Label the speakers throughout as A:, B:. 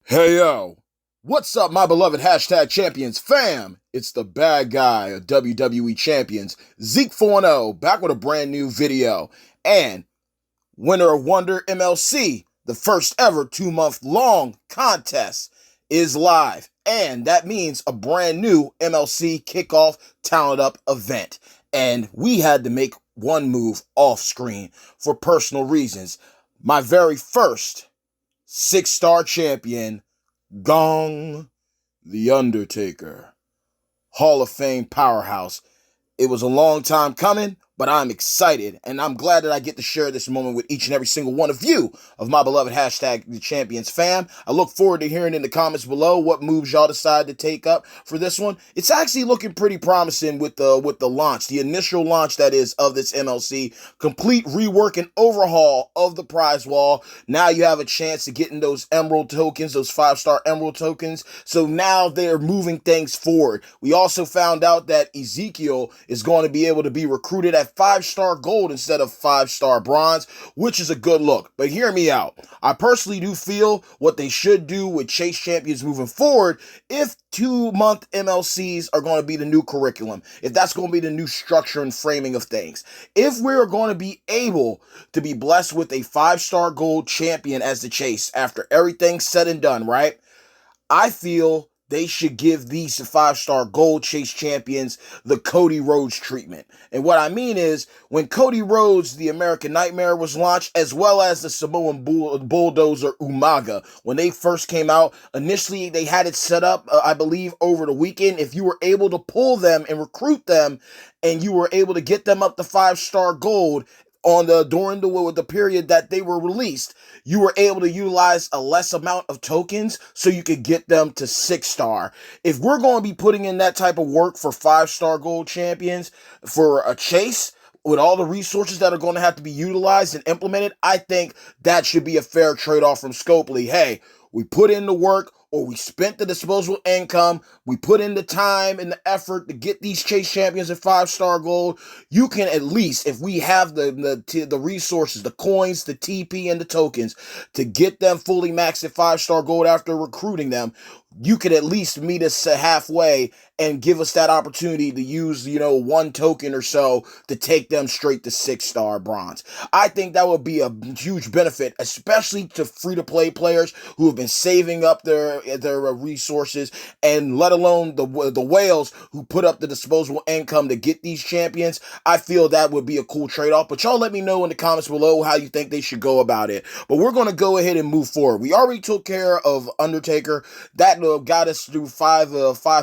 A: Hey yo, what's up, my beloved hashtag champions fam? It's the bad guy of WWE champions, Zeke 4-0, back with a brand new video. And winner of Wonder MLC, the first ever 2-month long contest, is live. And that means a brand new MLC kickoff Talent Up event. And we had to make one move off screen for personal reasons. My very first 6-star champion, Gong, The Undertaker, Hall of Fame powerhouse. It was a long time coming, but I'm excited, and I'm glad that I get to share this moment with each and every single one of you, of my beloved hashtag the champions fam. I look forward to hearing in the comments below what moves y'all decide to take up for this one. It's actually looking pretty promising with the launch, the initial launch that is of this MLC, complete rework and overhaul of the prize wall. Now you have a chance to get in those emerald tokens, those 5-star emerald tokens. So now they're moving things forward. We also found out that Ezekiel is going to be able to be recruited at 5-star gold instead of 5-star bronze, which is a good look. But hear me out. I personally do feel what they should do with Chase Champions moving forward, if 2-month MLCs are going to be the new curriculum, if that's going to be the new structure and framing of things, if we're going to be able to be blessed with a 5-star gold champion as the Chase after everything's said and done, right? I feel they should give these 5-star gold Chase champions the Cody Rhodes treatment. And what I mean is, when Cody Rhodes, the American Nightmare, was launched, as well as the Samoan Bulldozer Umaga, when they first came out, initially they had it set up, I believe, over the weekend. If you were able to pull them and recruit them, and you were able to get them up to 5-star gold, during the period that they were released, you were able to utilize a less amount of tokens so you could get them to 6-star. If we're going to be putting in that type of work for 5-star gold champions for a Chase, with all the resources that are going to have to be utilized and implemented, I think that should be a fair trade-off from Scopely. Hey, we put in the work, or we spent the disposable income, we put in the time and the effort to get these Chase champions at 5-star gold. You can at least, if we have the resources, the coins, the TP, and the tokens to get them fully maxed at 5-star gold after recruiting them, you could at least meet us halfway and give us that opportunity to use, one token or so to take them straight to 6-star bronze. I think that would be a huge benefit, especially to free-to-play players who have been saving up their resources, and let alone the whales who put up the disposable income to get these champions. I feel that would be a cool trade-off, but y'all let me know in the comments below how you think they should go about it. But we're going to go ahead and move forward. We already took care of Undertaker. That got us through five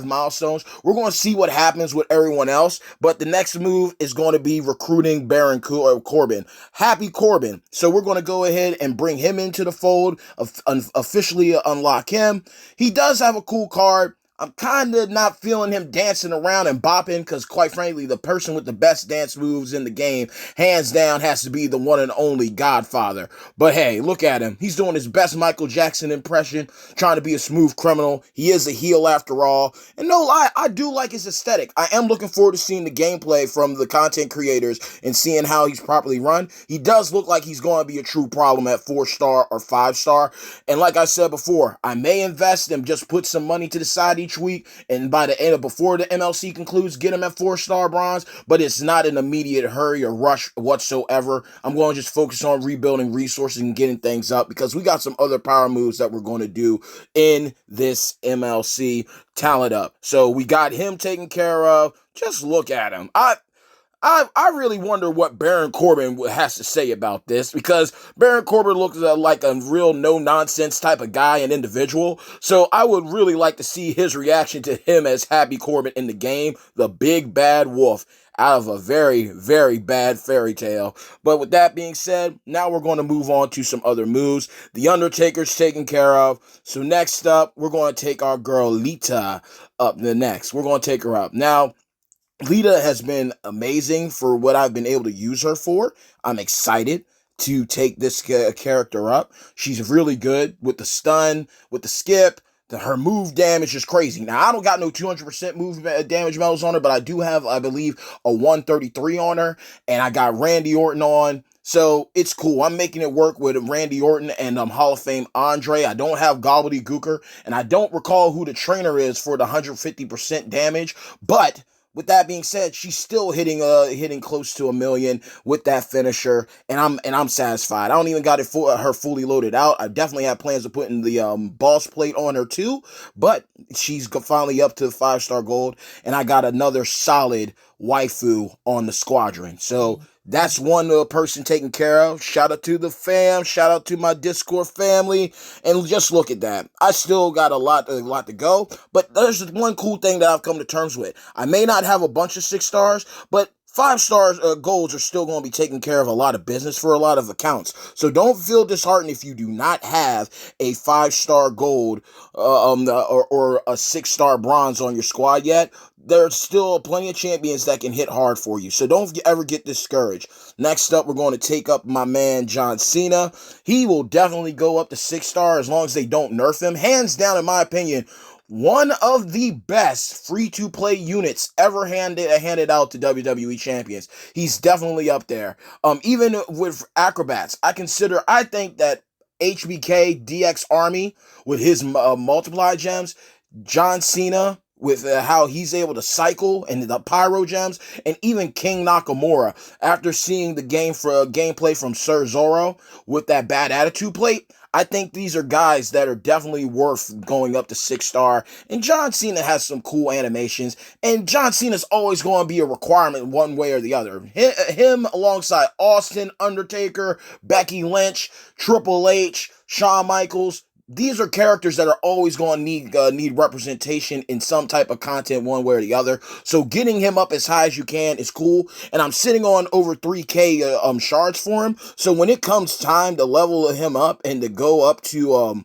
A: milestones. We're going to see what happens with everyone else, but the next move is going to be recruiting Baron Corbin. Happy Corbin. So we're going to go ahead and bring him into the fold, officially unlock him. He does have a cool card. I'm kind of not feeling him dancing around and bopping, because quite frankly, the person with the best dance moves in the game, hands down, has to be the one and only Godfather. But hey, look at him. He's doing his best Michael Jackson impression, trying to be a smooth criminal. He is a heel after all. And no lie, I do like his aesthetic. I am looking forward to seeing the gameplay from the content creators and seeing how he's properly run. He does look like he's going to be a true problem at 4-star or 5-star. And like I said before, I may invest and just put some money to the side each week, and by the end of before the MLC concludes, get him at 4-star bronze. But it's not an immediate hurry or rush whatsoever. I'm going to just focus on rebuilding resources and getting things up, because we got some other power moves that we're going to do in this MLC Talent Up. So we got him taken care of. Just look at him. I really wonder what Baron Corbin has to say about this, because Baron Corbin looks like a real no-nonsense type of guy and individual. So I would really like to see his reaction to him as Happy Corbin in the game, the big bad wolf out of a very, very bad fairy tale. But with that being said, now we're going to move on to some other moves. The Undertaker's taken care of. So next up, we're going to take our girl Lita up next. We're going to take her up. Now, Lita has been amazing for what I've been able to use her for. I'm excited to take this character up. She's really good with the stun, with the skip. Her move damage is crazy. Now, I don't got no 200% move damage medals on her, but I do have, I believe, a 133 on her. And I got Randy Orton on. So it's cool. I'm making it work with Randy Orton and Hall of Fame Andre. I don't have Gobbledygooker, and I don't recall who the trainer is for the 150% damage. But with that being said, she's still hitting close to a million with that finisher, and I'm satisfied. I don't even got her fully loaded out. I definitely have plans of putting the boss plate on her too, but she's finally up to 5-star gold, and I got another solid waifu on the squadron. So that's one person taken care of. Shout out to the fam. Shout out to my Discord family. And just look at that. I still got a lot to go. But there's one cool thing that I've come to terms with. I may not have a bunch of 6 stars, but 5 stars golds are still going to be taking care of a lot of business for a lot of accounts. So don't feel disheartened if you do not have a 5-star gold or a 6-star bronze on your squad yet. There's still plenty of champions that can hit hard for you. So don't ever get discouraged. Next up, we're going to take up my man John Cena. He will definitely go up to 6-star as long as they don't nerf him. Hands down, in my opinion, one of the best free-to-play units ever handed out to WWE champions. He's definitely up there. Even with acrobats, I think that HBK DX Army with his multiply gems, John Cena with how he's able to cycle and the pyro gems, and even King Nakamura after seeing the gameplay from Sir Zorro with that bad attitude plate. I think these are guys that are definitely worth going up to 6-star. And John Cena has some cool animations. And John Cena's always going to be a requirement one way or the other. Him alongside Austin, Undertaker, Becky Lynch, Triple H, Shawn Michaels. These are characters that are always going to need representation in some type of content one way or the other. So getting him up as high as you can is cool. And I'm sitting on over 3K shards for him. So when it comes time to level him up and to go up to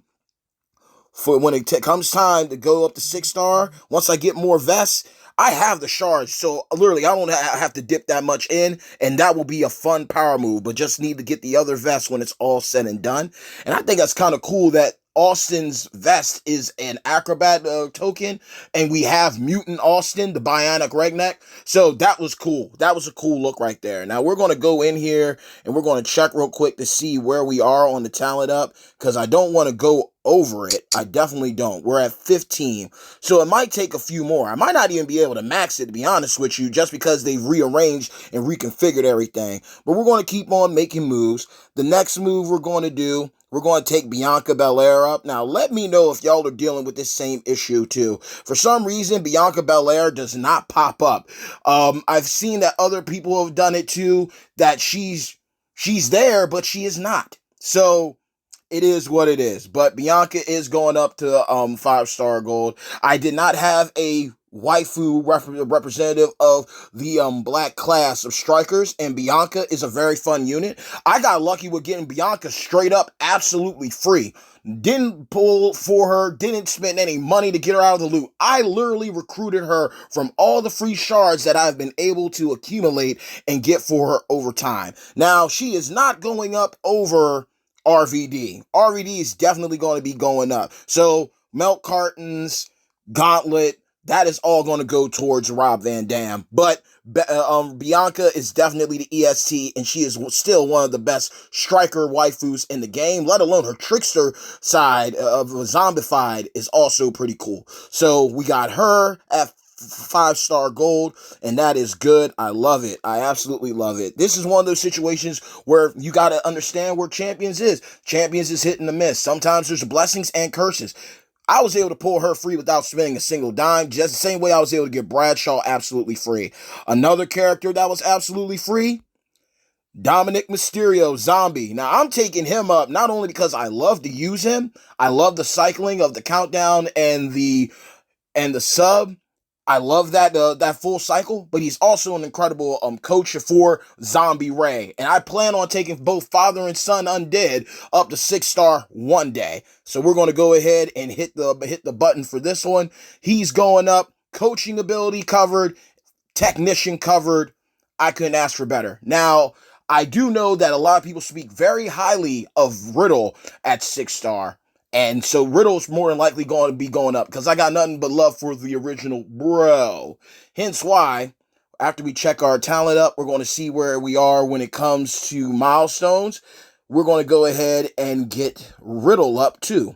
A: comes time to go up to 6-star, once I get more vests, I have the shards, so literally I don't have to dip that much in, and that will be a fun power move, but just need to get the other vest when it's all said and done. And I think that's kind of cool that Austin's vest is an acrobat token, and we have Mutant Austin, the Bionic Redneck. So that was cool. That was a cool look right there. Now we're going to go in here, and we're going to check real quick to see where we are on the talent up, because I don't want to go over it. I definitely don't. We're at 15. So it might take a few more. I might not even be able to max it, to be honest with you, just because they've rearranged and reconfigured everything. But we're going to keep on making moves. The next move we're going to do, we're going to take Bianca Belair up. Now, let me know if y'all are dealing with this same issue, too. For some reason, Bianca Belair does not pop up. I've seen that other people have done it, too, that she's there, but she is not. So it is what it is. But Bianca is going up to 5-star gold. I did not have a waifu representative of the black class of strikers, and Bianca is a very fun unit. I got lucky with getting Bianca straight up absolutely free. Didn't pull for her, didn't spend any money to get her out of the loot. I literally recruited her from all the free shards that I've been able to accumulate and get for her over time. Now, she is not going up over RVD. RVD is definitely going to be going up. So, milk cartons, gauntlet, that is all going to go towards Rob Van Dam. But Bianca is definitely the EST, and she is still one of the best striker waifus in the game, let alone her trickster side of Zombified is also pretty cool. So we got her at 5-star gold, and that is good. I love it. I absolutely love it. This is one of those situations where you got to understand where Champions is. Champions is hit and miss. Sometimes there's blessings and curses. I was able to pull her free without spending a single dime, just the same way I was able to get Bradshaw absolutely free. Another character that was absolutely free, Dominic Mysterio, Zombie. Now, I'm taking him up not only because I love to use him, I love the cycling of the countdown and the sub. I love that full cycle, but he's also an incredible coach for Zombie Ray. And I plan on taking both father and son undead up to 6-star one day. So we're going to go ahead and hit the button for this one. He's going up, coaching ability covered, technician covered. I couldn't ask for better. Now, I do know that a lot of people speak very highly of Riddle at 6-star. And so Riddle's more than likely going to be going up because I got nothing but love for the original bro. Hence why after we check our talent up, we're going to see where we are when it comes to milestones. We're going to go ahead and get Riddle up too.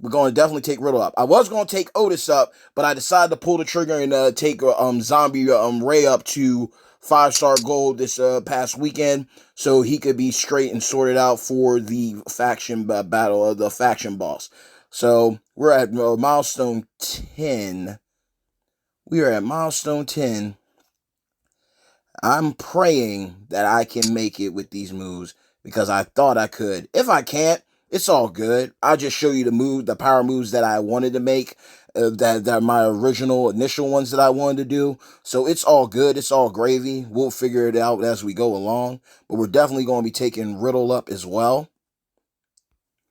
A: We're going to definitely take Riddle up. I was going to take Otis up, but I decided to pull the trigger and take Zombie Ray up to 5-star gold this past weekend, so he could be straight and sorted out for the faction battle of the faction boss. So we're at milestone 10. We are at milestone 10. I'm praying that I can make it with these moves because I thought I could. If I can't, it's all good. I'll just show you the power moves that I wanted to make, that my original initial ones that I wanted to do. So it's all good. It's all gravy. We'll figure it out as we go along. But we're definitely going to be taking Riddle up as well.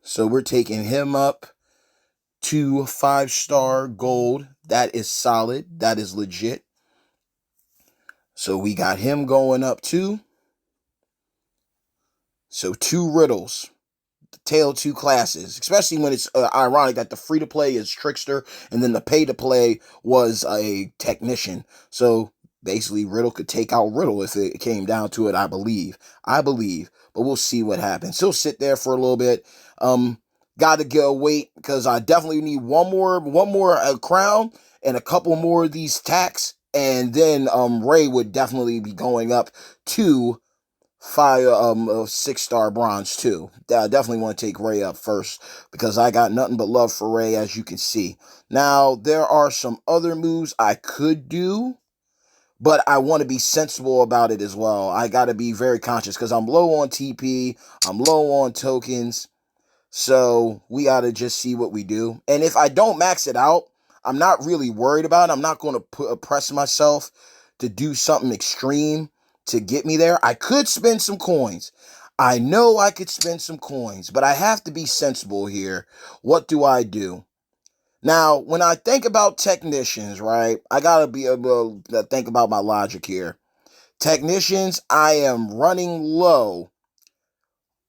A: So we're taking him up to 5-star gold. That is solid. That is legit. So we got him going up too. So 2 Riddles. The tail 2 classes. Especially when it's ironic that the free-to-play is Trickster and then the pay-to-play was a Technician. So basically Riddle could take out Riddle if it came down to it, I believe. But we'll see what happens. He'll sit there for a little bit. Got to go wait because I definitely need one more crown and a couple more of these tacks. And then Ray would definitely be going up to 6-star bronze too. I definitely want to take Ray up first because I got nothing but love for Ray, as you can see. Now, there are some other moves I could do, but I want to be sensible about it as well. I got to be very conscious because I'm low on TP, I'm low on tokens, so we got to just see what we do. And if I don't max it out, I'm not really worried about it. I'm not going to press myself to do something extreme to get me there. I could spend some coins. I know I could spend some coins, but I have to be sensible here. What do I do? Now, when I think about technicians, right, I got to be able to think about my logic here. Technicians, I am running low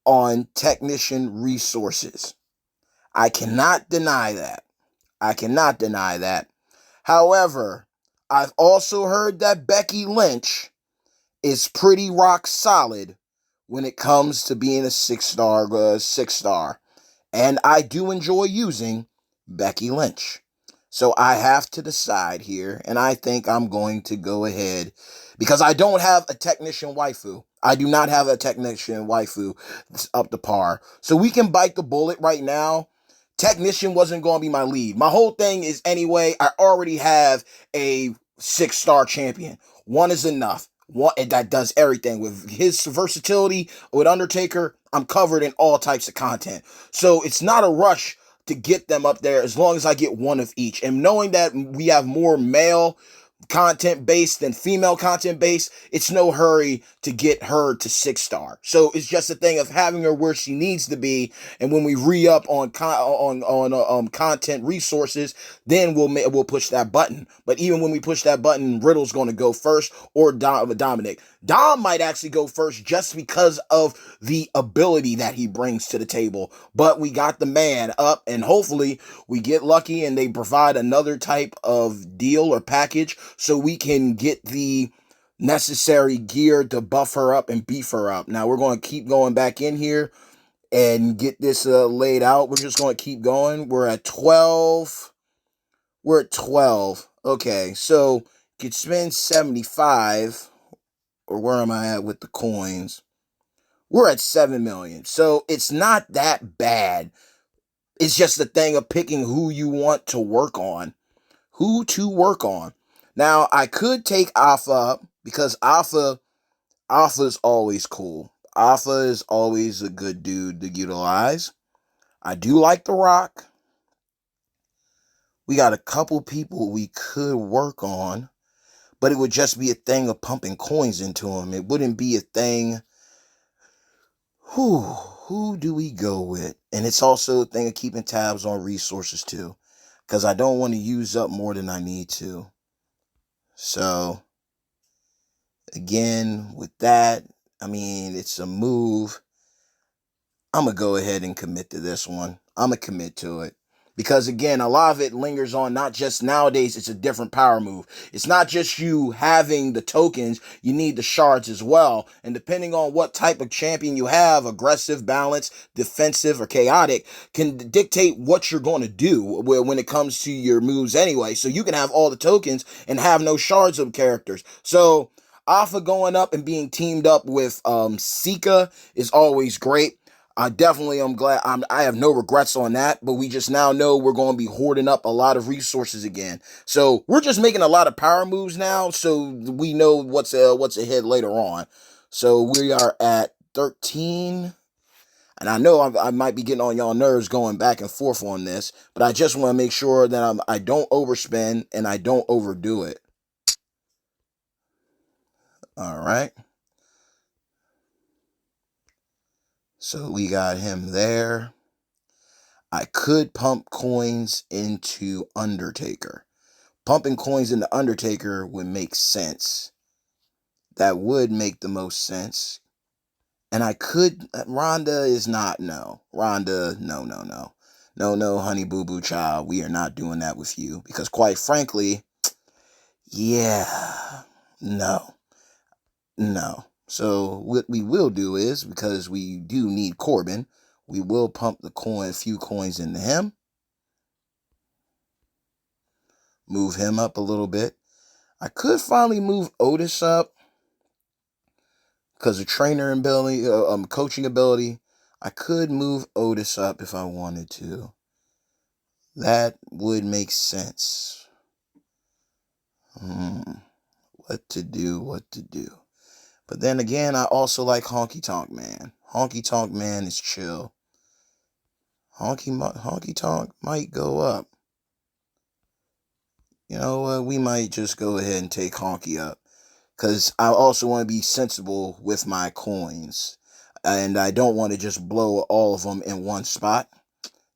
A: on technician resources. I cannot deny that. However, I've also heard that Becky Lynch is pretty rock solid when it comes to being a 6-star. And I do enjoy using Becky Lynch. So I have to decide here, and I think I'm going to go ahead because I don't have a technician waifu. I do not have a technician waifu that's up to par. So we can bite the bullet right now. Technician wasn't going to be my lead. My whole thing is anyway, I already have a 6-star champion. One is enough. One that does everything with his versatility with Undertaker. I'm covered in all types of content. So it's not a rush to get them up there as long as I get one of each. And knowing that we have more male content based than female content based, it's no hurry to get her to 6-star. So it's just a thing of having her where she needs to be, and when we re-up on content resources, then we'll push that button. But even when we push that button, Riddle's going to go first, or Dominic. Dom might actually go first just because of the ability that he brings to the table. But we got the man up, and hopefully we get lucky and they provide another type of deal or package so we can get the necessary gear to buff her up and beef her up. Now we're going to keep going back in here and get this laid out. We're just going to keep going. We're at 12. We're at 12. Okay, so could spend 75. Or where am I at with the coins? We're at 7 million. So it's not that bad. It's just the thing of picking who you want to work on. Who to work on. Now, I could take Alpha up because Alpha's always cool. Alpha is always a good dude to utilize. I do like The Rock. We got a couple people we could work on, but it would just be a thing of pumping coins into him. It wouldn't be a thing. Who do we go with? And it's also a thing of keeping tabs on resources too, because I don't want to use up more than I need to. So, again, with that, I mean, it's a move. I'm going to go ahead and commit to this one. I'm going to commit to it. Because again, a lot of it lingers on, not just nowadays, it's a different power move. It's not just you having the tokens, you need the shards as well. And depending on what type of champion you have, aggressive, balanced, defensive, or chaotic, can dictate what you're going to do when it comes to your moves anyway. So you can have all the tokens and have no shards of characters. So Alpha going up and being teamed up with Sika is always great. I definitely am glad. I have no regrets on that, but we just now know we're going to be hoarding up a lot of resources again. So we're just making a lot of power moves now, so we know what's ahead later on. So we are at 13, and I know I might be getting on y'all nerves going back and forth on this, but I just want to make sure that I don't overspend and I don't overdo it. All right. So we got him there. I could pump coins into Undertaker. Pumping coins into Undertaker would make sense. That would make the most sense. And I could. Ronda is not. No. Ronda, no, no, no. No, no, honey boo boo child. We are not doing that with you. Because quite frankly, yeah. No. No. So what we will do is, because we do need Corbin, we will pump a few coins into him. Move him up a little bit. I could finally move Otis up because of trainer ability, coaching ability. I could move Otis up if I wanted to. That would make sense. What to do. But then again, I also like Honky Tonk Man. Honky Tonk Man is chill. Honky Tonk might go up. You know what? We might just go ahead and take Honky up. Because I also want to be sensible with my coins. And I don't want to just blow all of them in one spot.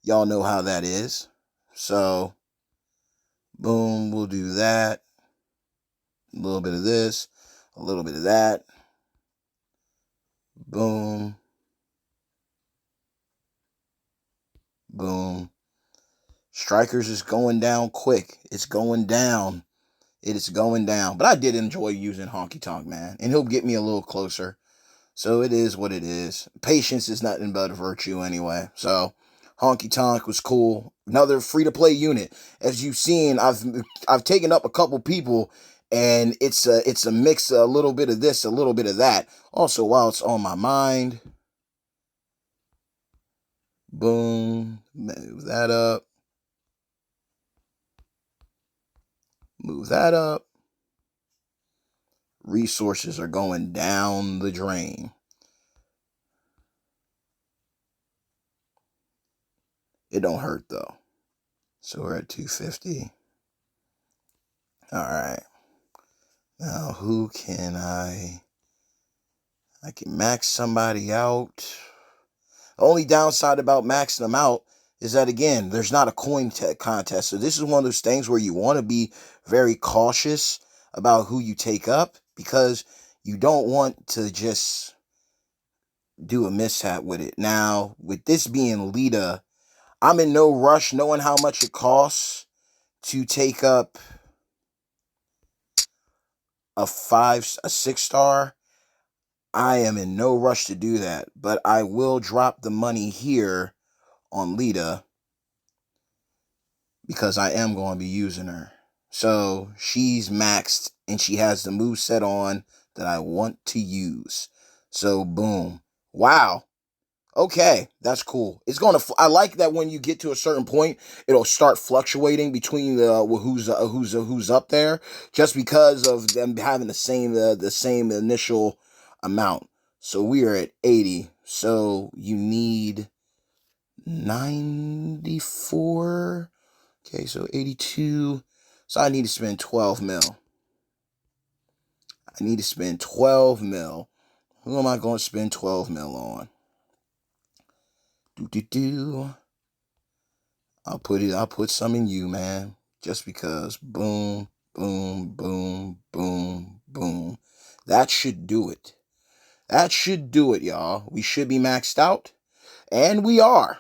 A: Y'all know how that is. So, boom, we'll do that. A little bit of this. A little bit of that. Boom. Boom. Strikers is going down quick. It's going down. It is going down. But I did enjoy using Honky Tonk Man. And he'll get me a little closer. So it is what it is. Patience is nothing but a virtue anyway. So Honky Tonk was cool. Another free-to-play unit. As you've seen, I've taken up a couple people, and it's a mix, a little bit of this, a little bit of that. Also, while it's on my mind, boom, move that up. Move that up. Resources are going down the drain. It don't hurt though. So we're at 250. Alright. Now who can I can max somebody out. The only downside about maxing them out is that, again, there's not a coin contest. So this is one of those things where you want to be very cautious about who you take up, because you don't want to just do a mishap with it. Now, with this being Lita, I'm in no rush knowing how much it costs to take up a 6-star. I am in no rush to do that, but I will drop the money here on Lita because I am going to be using her. So she's maxed and she has the move set on that I want to use. So boom. Wow. Okay, that's cool. It's going to I like that when you get to a certain point, it'll start fluctuating between the who's up there, just because of them having the same initial amount. So we are at 80. So you need 94. Okay, so 82. So I need to spend 12 mil. I need to spend 12 mil. Who am I going to spend 12 mil on? I'll put some in you, man. Just because. Boom, boom, boom, boom, boom. That should do it. That should do it, y'all. We should be maxed out. And we are.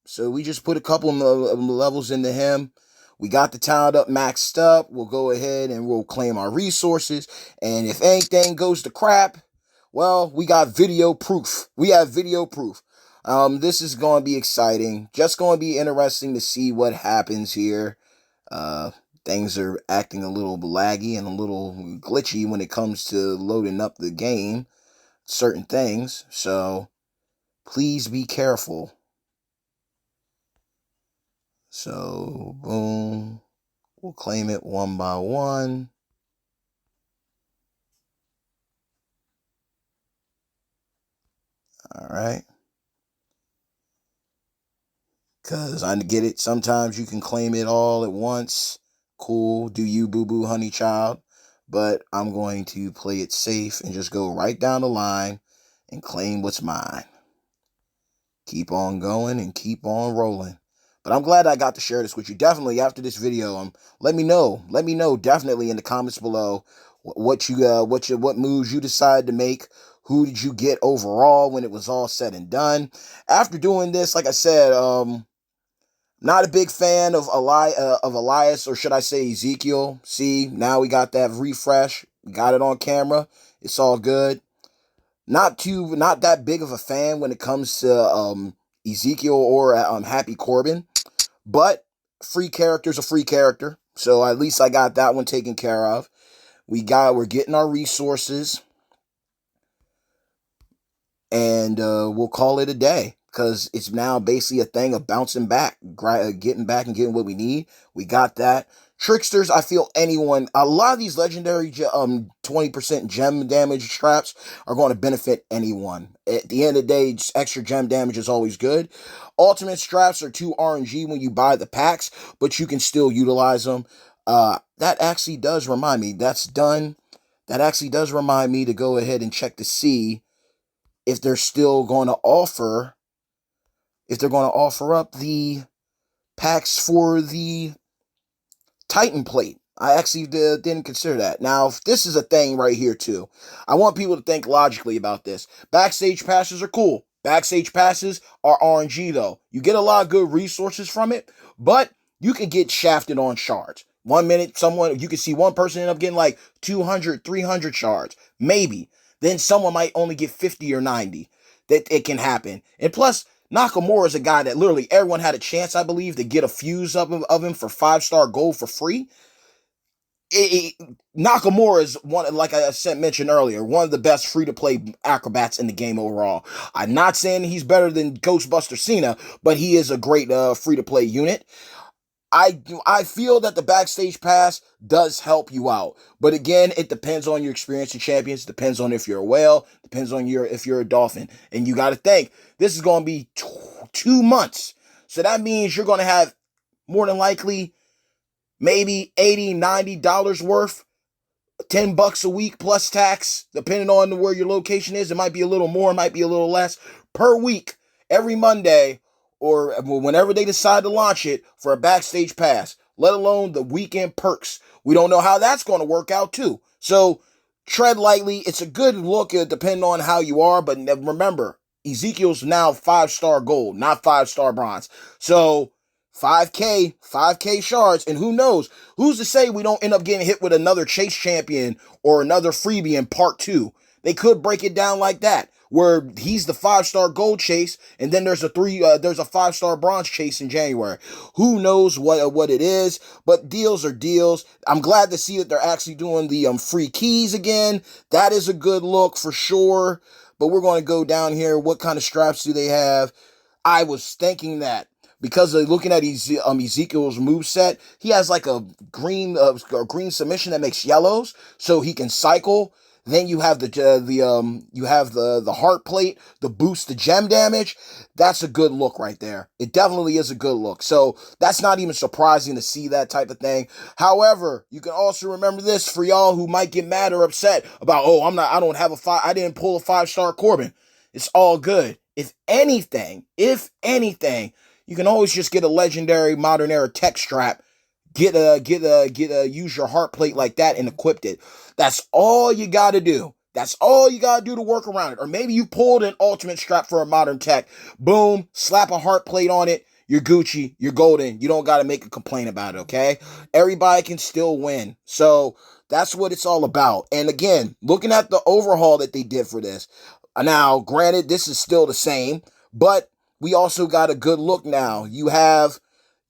A: So we just put a couple of levels into him. We got the talent up maxed up. We'll go ahead and we'll claim our resources. And if anything goes to crap, well, we got video proof. We have video proof. This is going to be exciting. Just going to be interesting to see what happens here. Uh, Things are acting a little laggy and a little glitchy when it comes to loading up the game, certain things. So please be careful. So, boom. We'll claim it one by one. All right. Because I get it. Sometimes you can claim it all at once. Cool. Do you, boo boo, honey child. But I'm going to play it safe and just go right down the line and claim what's mine. Keep on going and keep on rolling. But I'm glad I got to share this with you. Definitely after this video, let me know. Let me know definitely in the comments below what moves you decided to make. Who did you get overall when it was all said and done? After doing this, like I said, not a big fan of Elias, or should I say Ezekiel. See, now we got that refresh. We got it on camera. It's all good. Not that big of a fan when it comes to Ezekiel or Happy Corbin, but free character's a free character, so at least I got that one taken care of. We're getting our resources, and we'll call it a day because it's now basically a thing of bouncing back, getting back and getting what we need. We got that. Tricksters, I feel a lot of these legendary 20% gem damage traps are going to benefit anyone. At the end of the day, extra gem damage is always good. Ultimate straps are 2 RNG when you buy the packs, but you can still utilize them. That actually does remind me, that's done. That actually does remind me to go ahead and check to see if they're still going to offer, up the packs for the Titan plate. I actually didn't consider that. Now, this is a thing right here, too. I want people to think logically about this. Backstage passes are cool. Backstage passes are RNG, though. You get a lot of good resources from it, but you can get shafted on shards. 1 minute, you can see one person end up getting like 200, 300 shards. Maybe. Then someone might only get 50 or 90. That it can happen. And plus, Nakamura is a guy that literally everyone had a chance, I believe, to get a fuse of him for 5-star gold for free. Nakamura is one, like I mentioned earlier, one of the best free-to-play acrobats in the game overall. I'm not saying he's better than Ghostbuster Cena, but he is a great free-to-play unit. I feel that the backstage pass does help you out, but again, it depends on your experience in champions. Depends on if you're a whale. Depends on if you're a dolphin, and you got to think this is going to be 2 months, so that means you're going to have more than likely maybe $80-$90 worth, $10 a week plus tax, depending on where your location is. It might be a little more, it might be a little less per week, every Monday, or whenever they decide to launch it for a backstage pass, let alone the weekend perks. We don't know how that's going to work out too. So tread lightly. It's a good look depending on how you are, but remember, Ezekiel's now 5-star gold, not 5-star bronze. So 5K shards, and who knows? Who's to say we don't end up getting hit with another chase champion or another freebie in part 2? They could break it down like that, where he's the 5-star gold chase, and then there's a 5-star bronze chase in January. Who knows what it is? But deals are deals. I'm glad to see that they're actually doing the free keys again. That is a good look for sure. But we're going to go down here. What kind of straps do they have? I was thinking that, because looking at Ezekiel's moveset, he has like a green submission that makes yellows, so he can cycle. Then you have the heart plate, the boost the gem damage. That's a good look right there. It definitely is a good look. So that's not even surprising to see that type of thing. However, you can also remember this for y'all who might get mad or upset about, I didn't pull a 5-star Corbin. It's all good. If anything, you can always just get a legendary modern era tech strap. Use your heart plate like that and equip it. That's all you got to do. That's all you got to do to work around it. Or maybe you pulled an ultimate strap for a modern tech. Boom, slap a heart plate on it. you're Gucci, you're golden. You don't got to make a complaint about it, okay? Everybody can still win. So that's what it's all about. And again, looking at the overhaul that they did for this. Now, granted, this is still the same, but we also got a good look now. You have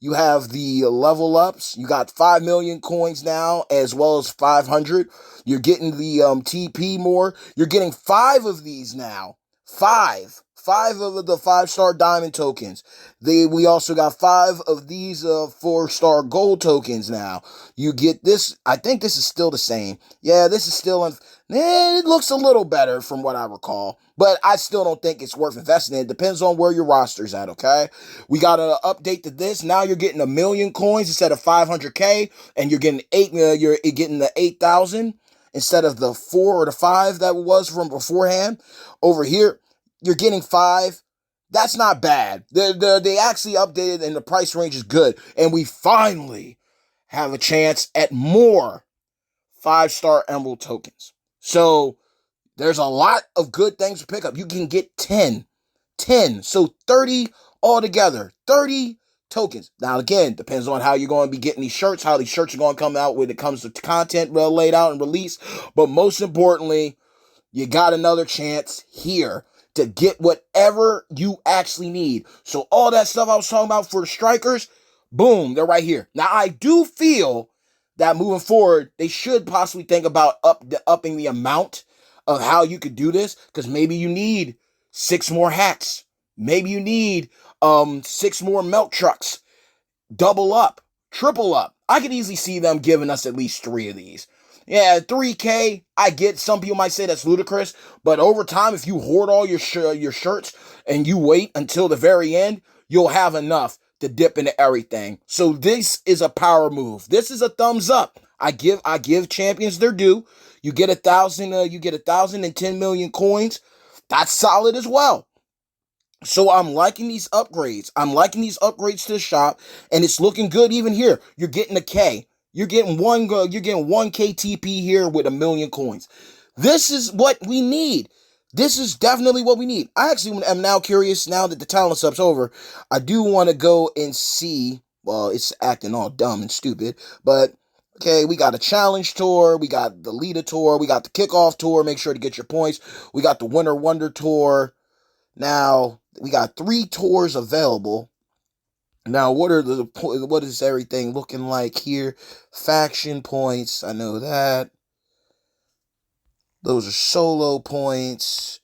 A: the level ups. You got 5 million coins now, as well as 500. You're getting the TP more. You're getting 5 of these now. Five of the 5-star diamond tokens. We also got 5 of these 4-star gold tokens now. You get this. I think this is still the same. Yeah, this is still it looks a little better from what I recall, but I still don't think it's worth investing in. It depends on where your roster's at, okay? We got an update to this. Now you're getting 1 million coins instead of 500K, and you're getting you're getting the 8,000 instead of the 4 or the 5 that was from beforehand. Over here, you're getting 5. That's not bad. They actually updated, and the price range is good. And we finally have a chance at more 5-star emerald tokens. So there's a lot of good things to pick up. You can get 10. So 30 altogether. 30 tokens. Now, again, depends on how you're going to be getting these shirts, how these shirts are going to come out when it comes to content laid out and released. But most importantly, you got another chance here to get whatever you actually need. So all that stuff I was talking about for the strikers, boom, they're right here. Now, I do feel that moving forward, they should possibly think about upping the amount of how you could do this, because maybe you need 6 more hats. Maybe you need 6 more milk trucks. Double up, triple up. I could easily see them giving us at least 3 of these. Yeah, 3K, I get some people might say that's ludicrous, but over time, if you hoard all your shirts and you wait until the very end, you'll have enough to dip into everything. So this is a power move. This is a thumbs up. I give champions their due. You get 1,000. You get 1,010 million coins. That's solid as well. So I'm liking these upgrades. I'm liking these upgrades to the shop, and it's looking good even here. You're getting a K. You're getting one. You're getting 1K TP here with 1 million coins. This is what we need. This is definitely what we need. I actually am now curious, now that the talent sub's over. I do want to go and see. Well, it's acting all dumb and stupid, but okay, we got a challenge tour. We got the leader tour. We got the kickoff tour. Make sure to get your points. We got the Winter Wonder tour. Now, we got 3 tours available. Now, what is everything looking like here? Faction points, I know that. Those are solo points.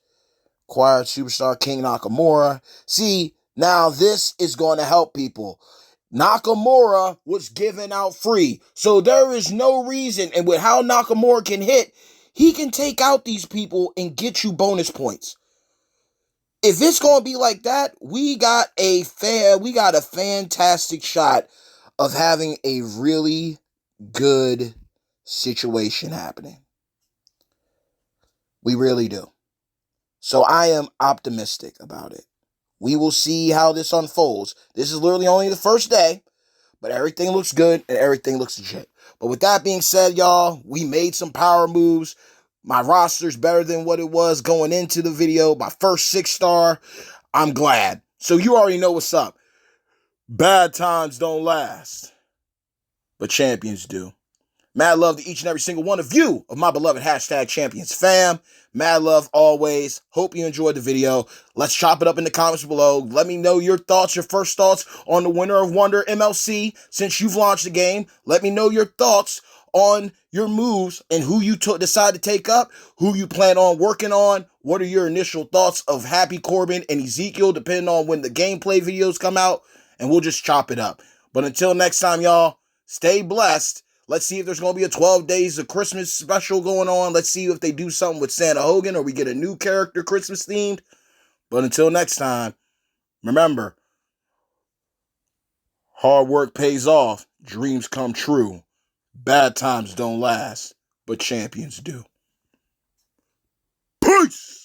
A: Acquired Superstar King Nakamura. See, now this is going to help people. Nakamura was given out free. So there is no reason, and with how Nakamura can hit, he can take out these people and get you bonus points. If it's going to be like that, we got a fantastic shot of having a really good situation happening. We really do. So I am optimistic about it. We will see how this unfolds. This is literally only the first day, but everything looks good and everything looks legit. But with that being said, y'all, we made some power moves. My roster's better than what it was going into the video. My first 6-star. I'm glad. So you already know what's up. Bad times don't last, but champions do. Mad love to each and every single one of you, of my beloved hashtag champions fam. Mad love always. Hope you enjoyed the video. Let's chop it up in the comments below. Let me know your thoughts, your first thoughts on the Winter of Wonder MLC since you've launched the game. Let me know your thoughts on your moves and who you decide to take up, who you plan on working on. What are your initial thoughts of Happy Corbin and Ezekiel, depending on when the gameplay videos come out, and we'll just chop it up. But until next time, y'all, stay blessed. Let's see if there's going to be a 12 days of Christmas special going on. Let's see if they do something with Santa Hogan or we get a new character Christmas themed. But until next time, remember, hard work pays off. Dreams come true. Bad times don't last, but champions do. Peace!